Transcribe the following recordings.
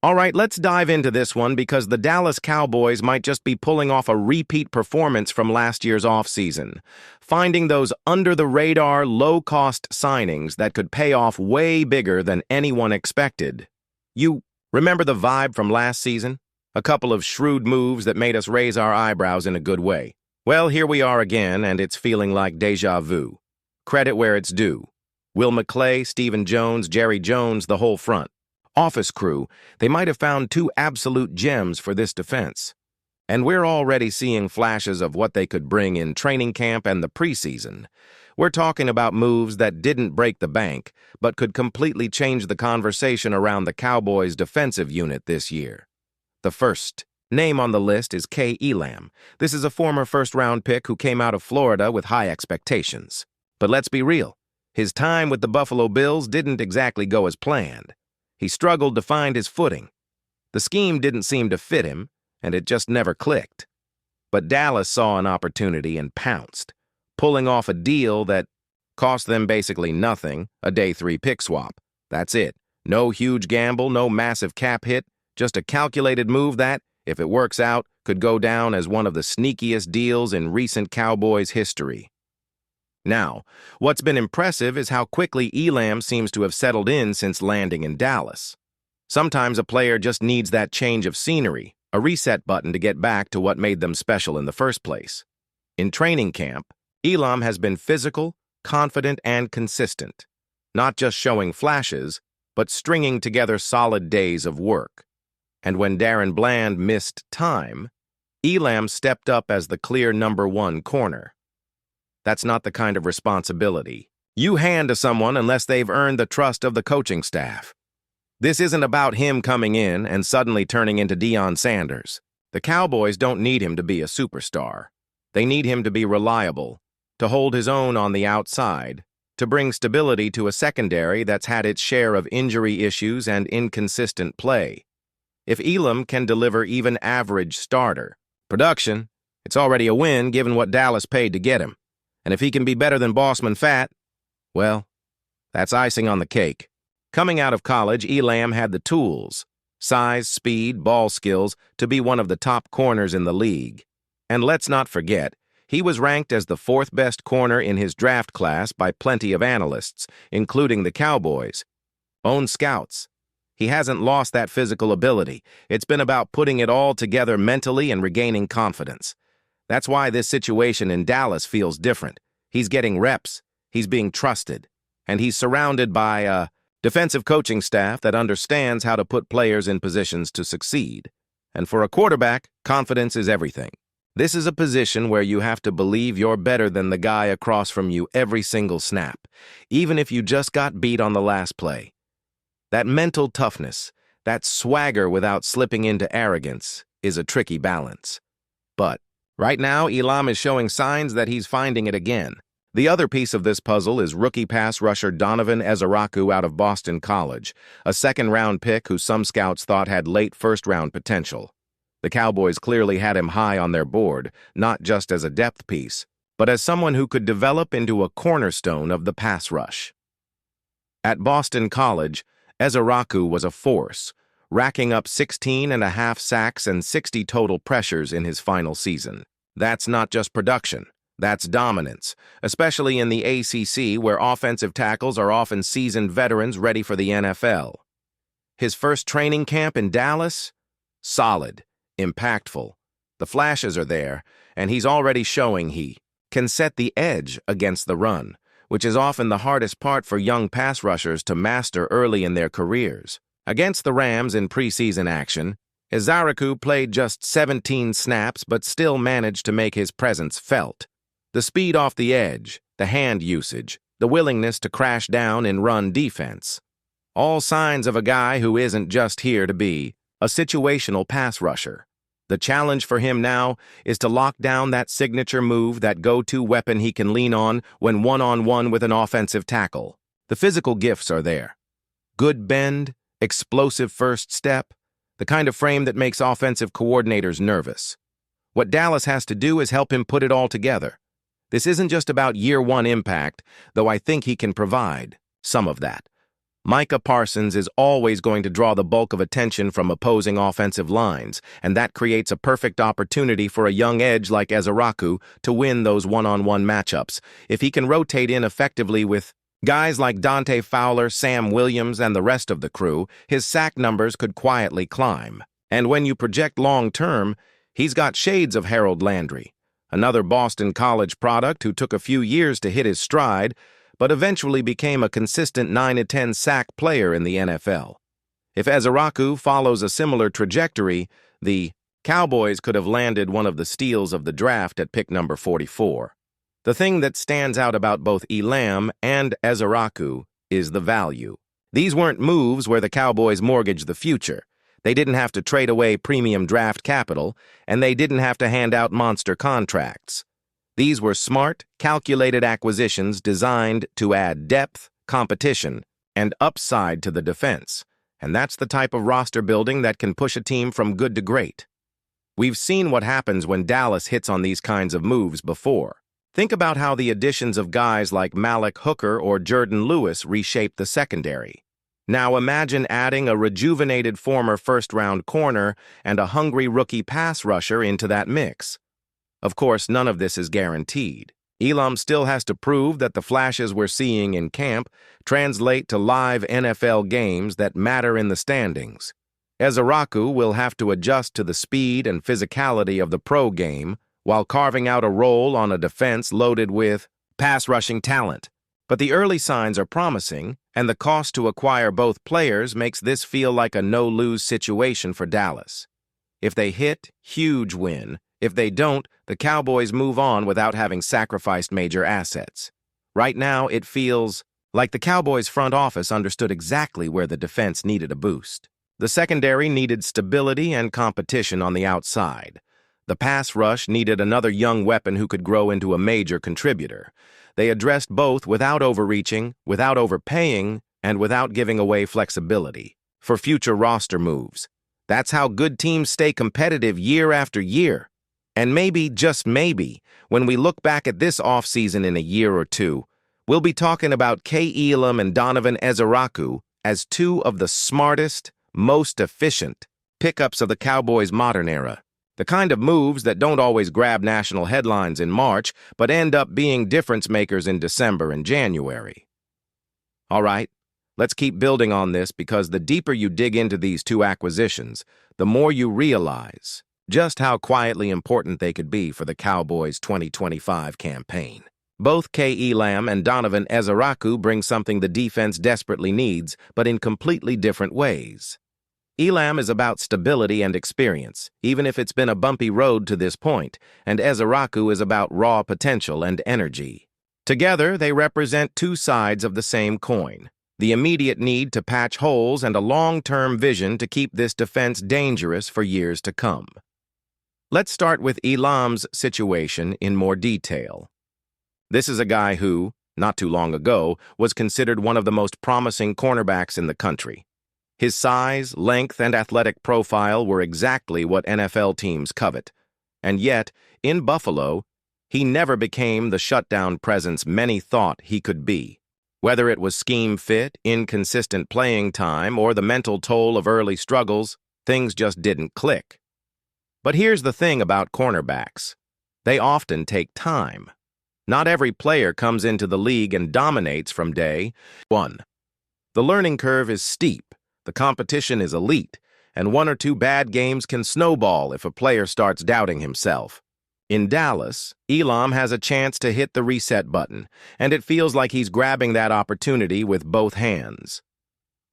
All right, let's dive into this one because the Dallas Cowboys might just be pulling off a repeat performance from last year's offseason, finding those under-the-radar, low-cost signings that could pay off way bigger than anyone expected. You remember the vibe from last season? A couple of shrewd moves that made us raise our eyebrows in a good way. Well, here we are again, and it's feeling like déjà vu. Credit where it's due. Will McClay, Stephen Jones, Jerry Jones, the whole front. Office crew, they might have found two absolute gems for this defense. And we're already seeing flashes of what they could bring in training camp and the preseason. We're talking about moves that didn't break the bank, but could completely change the conversation around the Cowboys' defensive unit this year. The first name on the list is K. Elam. This is a former first-round pick who came out of Florida with high expectations. But let's be real, his time with the Buffalo Bills didn't exactly go as planned. He struggled to find his footing. The scheme didn't seem to fit him, and it just never clicked. But Dallas saw an opportunity and pounced, pulling off a deal that cost them basically nothing, a day 3 pick swap. That's it. No huge gamble, no massive cap hit, just a calculated move that, if it works out, could go down as one of the sneakiest deals in recent Cowboys history. Now, what's been impressive is how quickly Elam seems to have settled in since landing in Dallas. Sometimes a player just needs that change of scenery, a reset button to get back to what made them special in the first place. In training camp, Elam has been physical, confident, and consistent, not just showing flashes, but stringing together solid days of work. And when Darren Bland missed time, Elam stepped up as the clear #1 corner. That's not the kind of responsibility you hand to someone unless they've earned the trust of the coaching staff. This isn't about him coming in and suddenly turning into Deion Sanders. The Cowboys don't need him to be a superstar. They need him to be reliable, to hold his own on the outside, to bring stability to a secondary that's had its share of injury issues and inconsistent play. If Elam can deliver even average starter production, it's already a win given what Dallas paid to get him. And if he can be better than Bossman Fat, well, that's icing on the cake. Coming out of college, Elam had the tools, size, speed, ball skills, to be one of the top corners in the league. And let's not forget, he was ranked as the 4th best corner in his draft class by plenty of analysts, including the Cowboys' own scouts. He hasn't lost that physical ability. It's been about putting it all together mentally and regaining confidence. That's why this situation in Dallas feels different. He's getting reps, he's being trusted, and he's surrounded by a defensive coaching staff that understands how to put players in positions to succeed. And for a quarterback, confidence is everything. This is a position where you have to believe you're better than the guy across from you every single snap, even if you just got beat on the last play. That mental toughness, that swagger without slipping into arrogance, is a tricky balance. But right now, Elam is showing signs that he's finding it again. The other piece of this puzzle is rookie pass rusher Donovan Ezaraku out of Boston College, a second-round pick who some scouts thought had late first-round potential. The Cowboys clearly had him high on their board, not just as a depth piece, but as someone who could develop into a cornerstone of the pass rush. At Boston College, Ezaraku was a force, racking up 16.5 sacks and 60 total pressures in his final season. That's not just production, that's dominance, especially in the ACC where offensive tackles are often seasoned veterans ready for the NFL. His first training camp in Dallas? Solid, impactful. The flashes are there, and he's already showing he can set the edge against the run, which is often the hardest part for young pass rushers to master early in their careers. Against the Rams in preseason action, Ezaraku played just 17 snaps but still managed to make his presence felt. The speed off the edge, the hand usage, the willingness to crash down in run defense. All signs of a guy who isn't just here to be a situational pass rusher. The challenge for him now is to lock down that signature move, that go-to weapon he can lean on when one-on-one with an offensive tackle. The physical gifts are there. Good bend, explosive first step, the kind of frame that makes offensive coordinators nervous. What Dallas has to do is help him put it all together. This isn't just about year one impact, though I think he can provide some of that. Micah Parsons is always going to draw the bulk of attention from opposing offensive lines, and that creates a perfect opportunity for a young edge like Ezaraku to win those one-on-one matchups. If he can rotate in effectively with guys like Dante Fowler, Sam Williams, and the rest of the crew, his sack numbers could quietly climb. And when you project long-term, he's got shades of Harold Landry, another Boston College product who took a few years to hit his stride, but eventually became a consistent 9-10 sack player in the NFL. If Ezaraku follows a similar trajectory, the Cowboys could have landed one of the steals of the draft at pick number 44. The thing that stands out about both Elam and Ezaraku is the value. These weren't moves where the Cowboys mortgaged the future. They didn't have to trade away premium draft capital, and they didn't have to hand out monster contracts. These were smart, calculated acquisitions designed to add depth, competition, and upside to the defense. And that's the type of roster building that can push a team from good to great. We've seen what happens when Dallas hits on these kinds of moves before. Think about how the additions of guys like Malik Hooker or Jordan Lewis reshaped the secondary. Now imagine adding a rejuvenated former first-round corner and a hungry rookie pass rusher into that mix. Of course, none of this is guaranteed. Elam still has to prove that the flashes we're seeing in camp translate to live NFL games that matter in the standings. Ezaraku will have to adjust to the speed and physicality of the pro game while carving out a role on a defense loaded with pass-rushing talent. But the early signs are promising, and the cost to acquire both players makes this feel like a no-lose situation for Dallas. If they hit, huge win. If they don't, the Cowboys move on without having sacrificed major assets. Right now, it feels like the Cowboys' front office understood exactly where the defense needed a boost. The secondary needed stability and competition on the outside. The pass rush needed another young weapon who could grow into a major contributor. They addressed both without overreaching, without overpaying, and without giving away flexibility for future roster moves. That's how good teams stay competitive year after year. And maybe, just maybe, when we look back at this offseason in a year or two, we'll be talking about K. Elam and Donovan Ezaraku as two of the smartest, most efficient pickups of the Cowboys' modern era. The kind of moves that don't always grab national headlines in March, but end up being difference makers in December and January. All right, let's keep building on this because the deeper you dig into these two acquisitions, the more you realize just how quietly important they could be for the Cowboys' 2025 campaign. Both K. Elam and Donovan Ezaraku bring something the defense desperately needs, but in completely different ways. Elam is about stability and experience, even if it's been a bumpy road to this point, and Ezaraku is about raw potential and energy. Together, they represent two sides of the same coin, the immediate need to patch holes and a long-term vision to keep this defense dangerous for years to come. Let's start with Elam's situation in more detail. This is a guy who, not too long ago, was considered one of the most promising cornerbacks in the country. His size, length, and athletic profile were exactly what NFL teams covet. And yet, in Buffalo, he never became the shutdown presence many thought he could be. Whether it was scheme fit, inconsistent playing time, or the mental toll of early struggles, things just didn't click. But here's the thing about cornerbacks. They often take time. Not every player comes into the league and dominates from day one. The learning curve is steep, the competition is elite, and one or two bad games can snowball if a player starts doubting himself. In Dallas, Elam has a chance to hit the reset button, and it feels like he's grabbing that opportunity with both hands.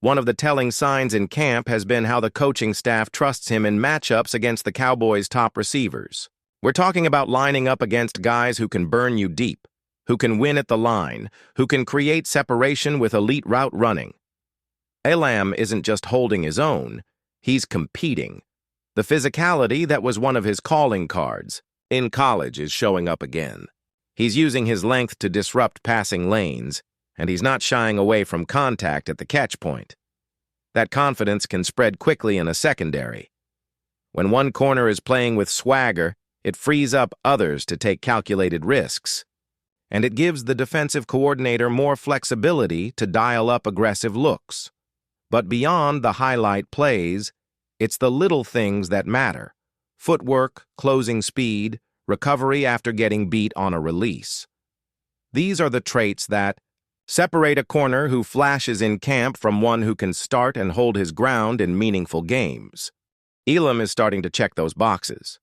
One of the telling signs in camp has been how the coaching staff trusts him in matchups against the Cowboys' top receivers. We're talking about lining up against guys who can burn you deep, who can win at the line, who can create separation with elite route running. Elam isn't just holding his own, he's competing. The physicality that was one of his calling cards in college is showing up again. He's using his length to disrupt passing lanes, and he's not shying away from contact at the catch point. That confidence can spread quickly in a secondary. When one corner is playing with swagger, it frees up others to take calculated risks. and it gives the defensive coordinator more flexibility to dial up aggressive looks. But beyond the highlight plays, it's the little things that matter: footwork, closing speed, recovery after getting beat on a release. These are the traits that separate a corner who flashes in camp from one who can start and hold his ground in meaningful games. Elam is starting to check those boxes.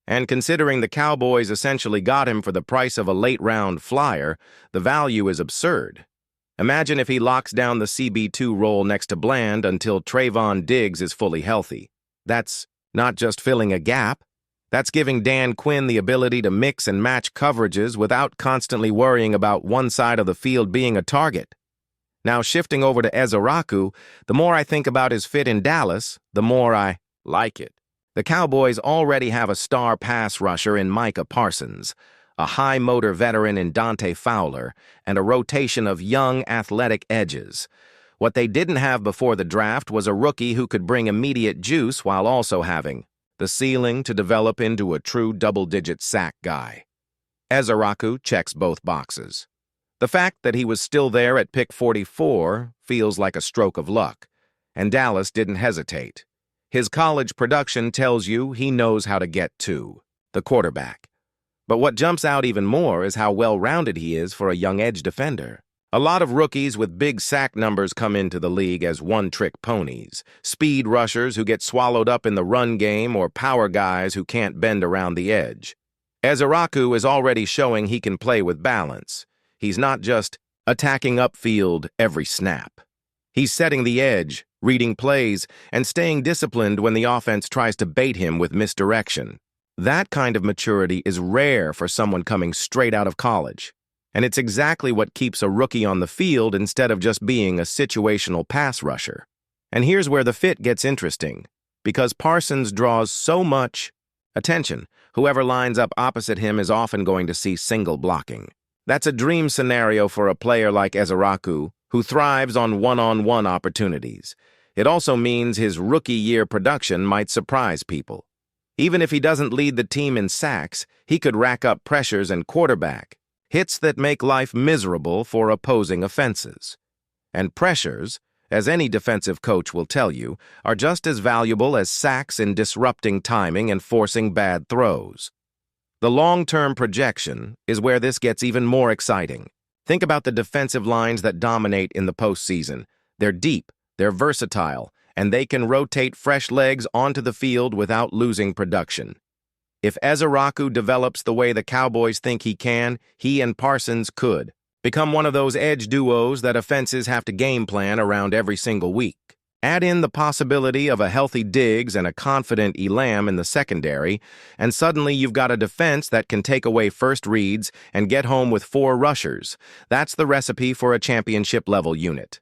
And considering the Cowboys essentially got him for the price of a late-round flyer, the value is absurd. Imagine if he locks down the CB2 role next to Bland until Trayvon Diggs is fully healthy. That's not just filling a gap. That's giving Dan Quinn the ability to mix and match coverages without constantly worrying about one side of the field being a target. Now, shifting over to Ezaraku, the more I think about his fit in Dallas, the more I like it. The Cowboys already have a star pass rusher in Micah Parsons, a high-motor veteran in Dante Fowler, and a rotation of young, athletic edges. What they didn't have before the draft was a rookie who could bring immediate juice while also having the ceiling to develop into a true double-digit sack guy. Ezaraku checks both boxes. The fact that he was still there at pick 44 feels like a stroke of luck, and Dallas didn't hesitate. His college production tells you he knows how to get to the quarterback. But what jumps out even more is how well-rounded he is for a young edge defender. A lot of rookies with big sack numbers come into the league as one-trick ponies, speed rushers who get swallowed up in the run game, or power guys who can't bend around the edge. Ezaraku is already showing he can play with balance. He's not just attacking upfield every snap. He's setting the edge, reading plays, and staying disciplined when the offense tries to bait him with misdirection. That kind of maturity is rare for someone coming straight out of college, and it's exactly what keeps a rookie on the field instead of just being a situational pass rusher. And here's where the fit gets interesting, because Parsons draws so much attention. Whoever lines up opposite him is often going to see single blocking. That's a dream scenario for a player like Ezaraku, who thrives on one-on-one opportunities. It also means his rookie-year production might surprise people. Even if he doesn't lead the team in sacks, he could rack up pressures and quarterback hits that make life miserable for opposing offenses. And pressures, as any defensive coach will tell you, are just as valuable as sacks in disrupting timing and forcing bad throws. The long-term projection is where this gets even more exciting. Think about the defensive lines that dominate in the postseason. They're deep, they're versatile, and they can rotate fresh legs onto the field without losing production. If Ezaraku develops the way the Cowboys think he can, he and Parsons could become one of those edge duos that offenses have to game plan around every single week. Add in the possibility of a healthy Diggs and a confident Elam in the secondary, and suddenly you've got a defense that can take away first reads and get home with 4 rushers. That's the recipe for a championship-level unit.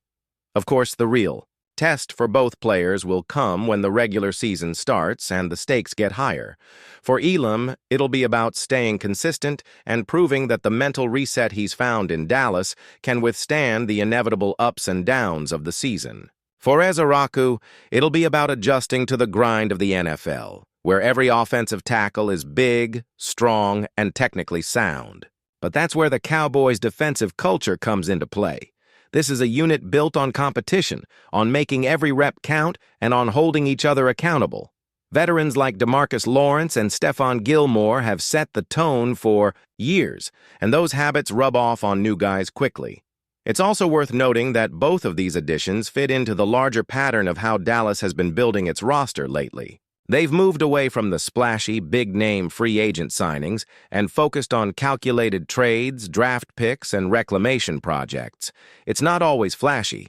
Of course, the real test for both players will come when the regular season starts and the stakes get higher. For Elam, it'll be about staying consistent and proving that the mental reset he's found in Dallas can withstand the inevitable ups and downs of the season. For Ezaraku, it'll be about adjusting to the grind of the NFL, where every offensive tackle is big, strong, and technically sound. But that's where the Cowboys' defensive culture comes into play. This is a unit built on competition, on making every rep count, and on holding each other accountable. Veterans like DeMarcus Lawrence and Stephon Gilmore have set the tone for years, and those habits rub off on new guys quickly. It's also worth noting that both of these additions fit into the larger pattern of how Dallas has been building its roster lately. They've moved away from the splashy, big-name free agent signings and focused on calculated trades, draft picks, and reclamation projects. It's not always flashy,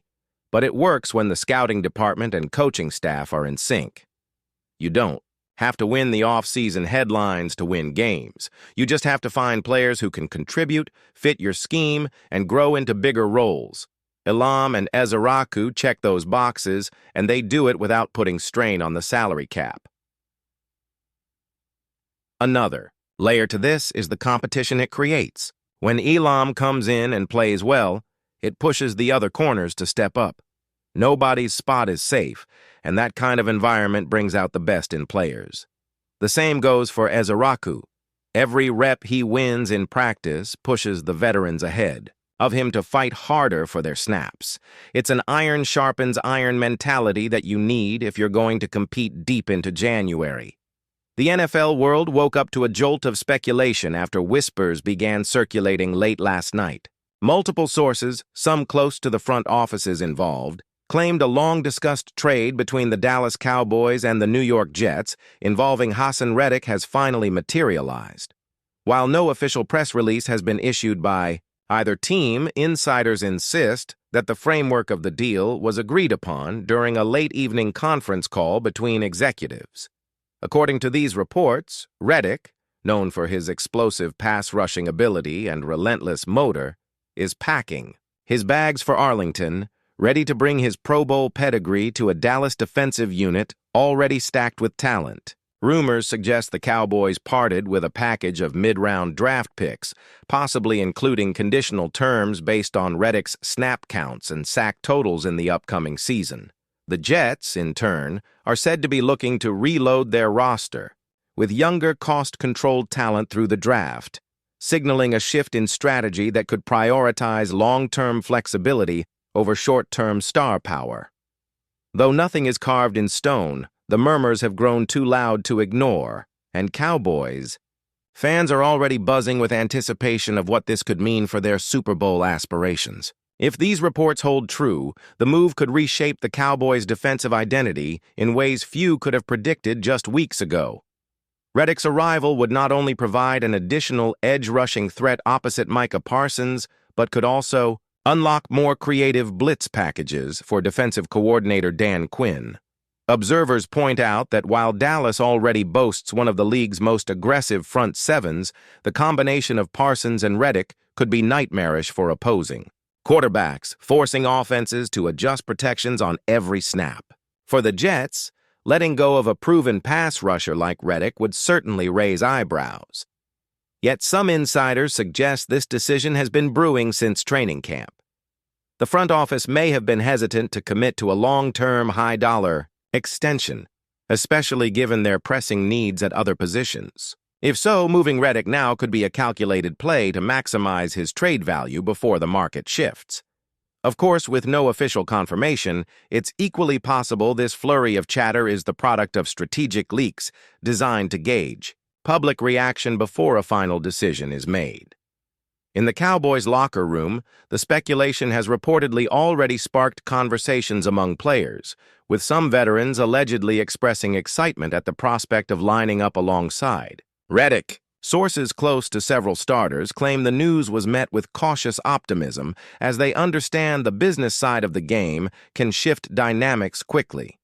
but it works when the scouting department and coaching staff are in sync. You don't have to win the off-season headlines to win games. You just have to find players who can contribute, fit your scheme, and grow into bigger roles. Elam and Ezaraku check those boxes, and they do it without putting strain on the salary cap. Another layer to this is the competition it creates. When Elam comes in and plays well, it pushes the other corners to step up. Nobody's spot is safe, and that kind of environment brings out the best in players. The same goes for Ezaraku. Every rep he wins in practice pushes the veterans ahead of him to fight harder for their snaps. It's an iron sharpens iron mentality that you need if you're going to compete deep into January. The NFL world woke up to a jolt of speculation after whispers began circulating late last night. Multiple sources, some close to the front offices involved, claimed a long-discussed trade between the Dallas Cowboys and the New York Jets involving HAASON Reddick has finally materialized. While no official press release has been issued by either team, insiders insist that the framework of the deal was agreed upon during a late-evening conference call between executives. According to these reports, Reddick, known for his explosive pass-rushing ability and relentless motor, is packing his bags for Arlington, ready to bring his Pro Bowl pedigree to a Dallas defensive unit already stacked with talent. Rumors suggest the Cowboys parted with a package of mid-round draft picks, possibly including conditional terms based on Reddick's snap counts and sack totals in the upcoming season. The Jets, in turn, are said to be looking to reload their roster with younger, cost-controlled talent through the draft, signaling a shift in strategy that could prioritize long-term flexibility over short-term star power. Though nothing is carved in stone, the murmurs have grown too loud to ignore, and Cowboys fans are already buzzing with anticipation of what this could mean for their Super Bowl aspirations. If these reports hold true, the move could reshape the Cowboys' defensive identity in ways few could have predicted just weeks ago. Reddick's arrival would not only provide an additional edge-rushing threat opposite Micah Parsons, but could also unlock more creative blitz packages for defensive coordinator Dan Quinn. Observers point out that while Dallas already boasts one of the league's most aggressive front sevens, the combination of Parsons and Reddick could be nightmarish for opposing quarterbacks, forcing offenses to adjust protections on every snap. For the Jets, letting go of a proven pass rusher like Reddick would certainly raise eyebrows. Yet some insiders suggest this decision has been brewing since training camp. The front office may have been hesitant to commit to a long-term, high-dollar extension, especially given their pressing needs at other positions. If so, moving Reddick now could be a calculated play to maximize his trade value before the market shifts. Of course, with no official confirmation, it's equally possible this flurry of chatter is the product of strategic leaks designed to gauge public reaction before a final decision is made. In the Cowboys' locker room, the speculation has reportedly already sparked conversations among players, with some veterans allegedly expressing excitement at the prospect of lining up alongside Reddick. Sources close to several starters claim the news was met with cautious optimism as they understand the business side of the game can shift dynamics quickly.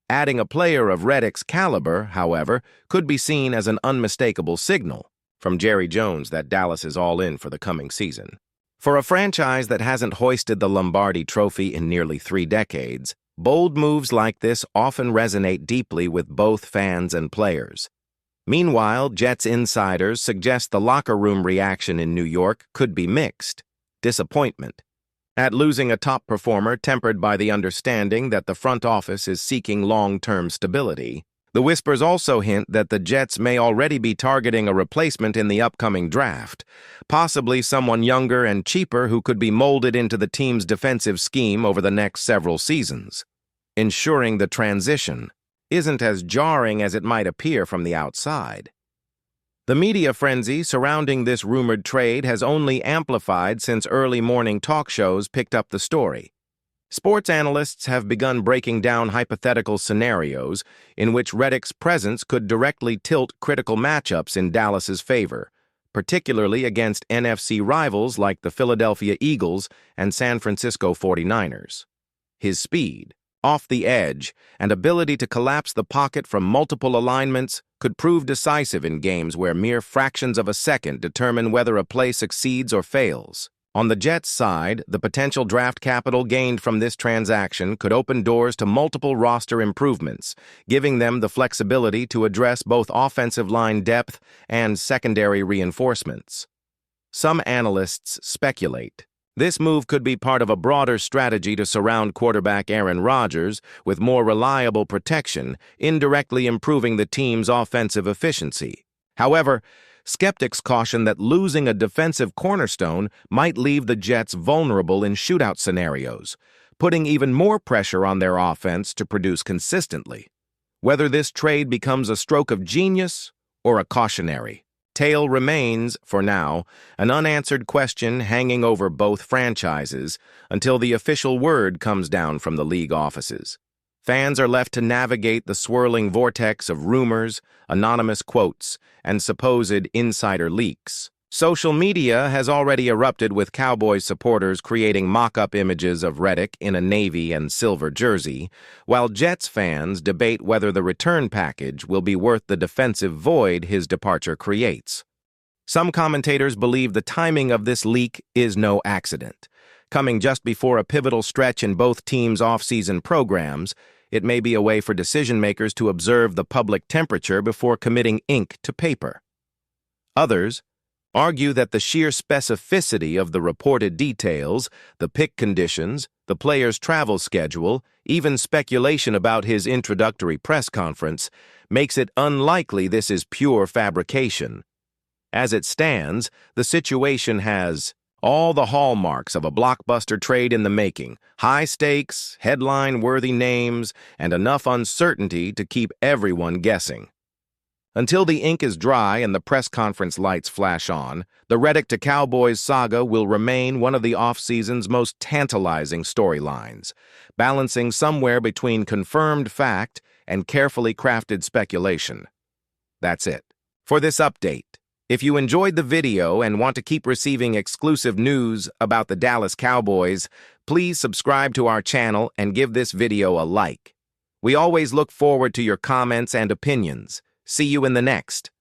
Adding a player of Reddick's caliber, however, could be seen as an unmistakable signal from Jerry Jones that Dallas is all in for the coming season. For a franchise that hasn't hoisted the Lombardi Trophy in nearly 3 decades, bold moves like this often resonate deeply with both fans and players. Meanwhile, Jets insiders suggest the locker room reaction in New York could be mixed. Disappointment at losing a top performer tempered by the understanding that the front office is seeking long-term stability. The whispers also hint that the Jets may already be targeting a replacement in the upcoming draft, possibly someone younger and cheaper who could be molded into the team's defensive scheme over the next several seasons. Ensuring the transition isn't as jarring as it might appear from the outside. The media frenzy surrounding this rumored trade has only amplified since early morning talk shows picked up the story. Sports analysts have begun breaking down hypothetical scenarios in which Reddick's presence could directly tilt critical matchups in Dallas's favor, particularly against NFC rivals like the Philadelphia Eagles and San Francisco 49ers. His speed, off the edge, and ability to collapse the pocket from multiple alignments could prove decisive in games where mere fractions of a second determine whether a play succeeds or fails. On the Jets' side, the potential draft capital gained from this transaction could open doors to multiple roster improvements, giving them the flexibility to address both offensive line depth and secondary reinforcements. Some analysts speculate this move could be part of a broader strategy to surround quarterback Aaron Rodgers with more reliable protection, indirectly improving the team's offensive efficiency. However, Skeptics caution that losing a defensive cornerstone might leave the Jets vulnerable in shootout scenarios, putting even more pressure on their offense to produce consistently. Whether this trade becomes a stroke of genius or a cautionary tale remains, for now, an unanswered question hanging over both franchises until the official word comes down from the league offices. Fans are left to navigate the swirling vortex of rumors, anonymous quotes, and supposed insider leaks. Social media has already erupted with Cowboys supporters creating mock-up images of Reddick in a navy and silver jersey, while Jets fans debate whether the return package will be worth the defensive void his departure creates. Some commentators believe the timing of this leak is no accident. Coming just before a pivotal stretch in both teams' off-season programs, it may be a way for decision-makers to observe the public temperature before committing ink to paper. Others argue that the sheer specificity of the reported details, the pick conditions, the player's travel schedule, even speculation about his introductory press conference, makes it unlikely this is pure fabrication. As it stands, the situation has all the hallmarks of a blockbuster trade in the making: high stakes, headline-worthy names, and enough uncertainty to keep everyone guessing. Until the ink is dry and the press conference lights flash on, the Reddick to Cowboys saga will remain one of the off-season's most tantalizing storylines, balancing somewhere between confirmed fact and carefully crafted speculation. That's it for this update. If you enjoyed the video and want to keep receiving exclusive news about the Dallas Cowboys, please subscribe to our channel and give this video a like. We always look forward to your comments and opinions. See you in the next.